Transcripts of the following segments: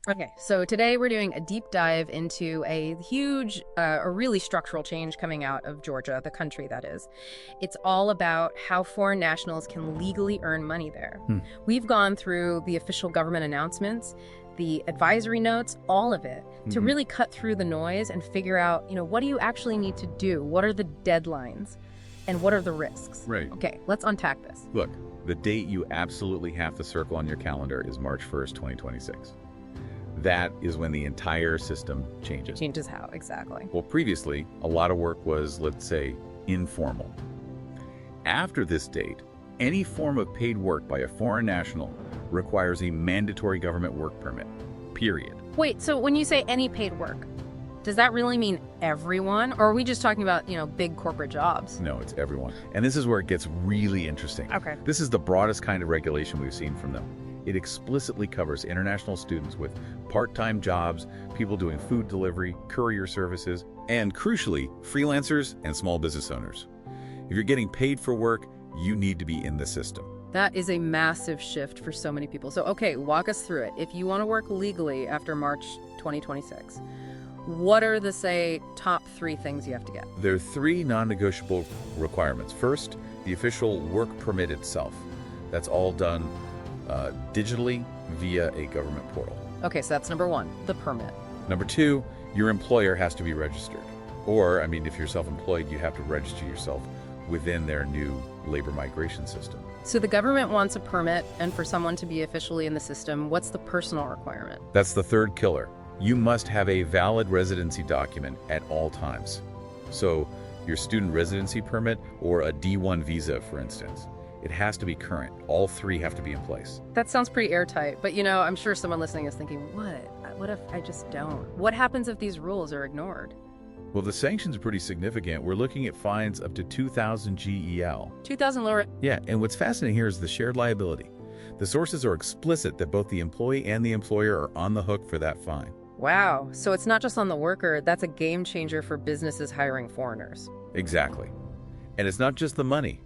Okay, so today we're doing a deep dive into a huge, a really structural change coming out of Georgia, the country that is. It's all about how foreign nationals can legally earn money there. We've gone through the official government announcements, the advisory notes, all of it, to really cut through the noise and figure out, what do you actually need to do? What are the deadlines? And what are the risks? Right. Okay, let's unpack this. Look, the date you absolutely have to circle on your calendar is March 1st, 2026. That is when the entire system changes. Changes how, exactly? Well, previously, a lot of work was, let's say, informal. After this date, any form of paid work by a foreign national requires a mandatory government work permit, period. Wait, so when you say any paid work, does that really mean everyone? Or are we just talking about, big corporate jobs? No, it's everyone. And this is where it gets really interesting. Okay. This is the broadest kind of regulation we've seen from them. It explicitly covers international students with part-time jobs, people doing food delivery, courier services, and crucially, freelancers and small business owners. If you're getting paid for work, you need to be in the system. That is a massive shift for so many people. So, okay, walk us through it. If you want to work legally after March 2026, what are the, say, top 3 things you have to get? There are 3 non-negotiable requirements. First, the official work permit itself. That's all done digitally via a government portal. Okay, so that's number 1, the permit. Number 2, your employer has to be registered. Or, if you're self-employed, you have to register yourself within their new labor migration system. So the government wants a permit, and for someone to be officially in the system, what's the personal requirement? That's the third killer. You must have a valid residency document at all times. So, your student residency permit or a D1 visa, for instance. It has to be current. All 3 have to be in place. That sounds pretty airtight, but I'm sure someone listening is thinking, what if I just don't? What happens if these rules are ignored? Well, the sanctions are pretty significant. We're looking at fines up to 2,000 GEL. 2,000 lower. Yeah, and what's fascinating here is the shared liability. The sources are explicit that both the employee and the employer are on the hook for that fine. Wow, so it's not just on the worker, that's a game changer for businesses hiring foreigners. Exactly. And it's not just the money.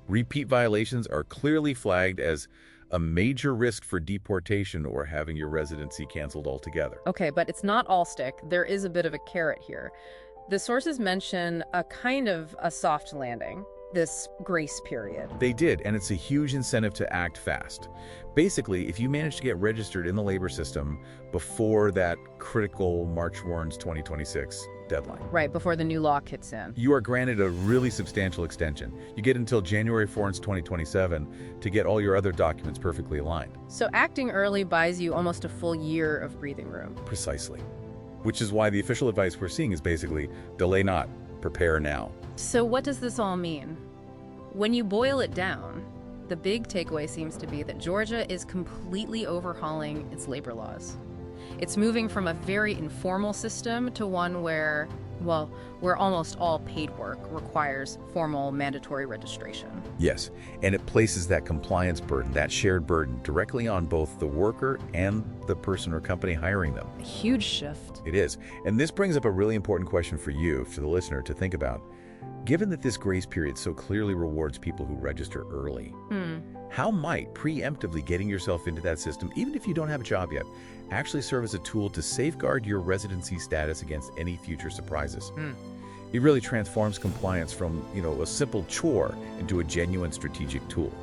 Repeat violations are clearly flagged as a major risk for deportation or having your residency canceled altogether. Okay, but it's not all stick. There is a bit of a carrot here. The sources mention a kind of a soft landing, this grace period. They did, and it's a huge incentive to act fast. Basically, if you manage to get registered in the labor system before that critical March 2026 deadline. Right, before the new law kicks in. You are granted a really substantial extension. You get until January 2027 to get all your other documents perfectly aligned. So acting early buys you almost a full year of breathing room. Precisely. Which is why the official advice we're seeing is basically, delay not, prepare now. So what does this all mean? When you boil it down, the big takeaway seems to be that Georgia is completely overhauling its labor laws. It's moving from a very informal system to one where almost all paid work requires formal mandatory registration. Yes, and it places that compliance burden, that shared burden, directly on both the worker and the person or company hiring them. A huge shift. It is. And this brings up a really important question for you, for the listener, to think about. Given that this grace period so clearly rewards people who register early, how might preemptively getting yourself into that system, even if you don't have a job yet, actually serve as a tool to safeguard your residency status against any future surprises? It really transforms compliance from, a simple chore into a genuine strategic tool.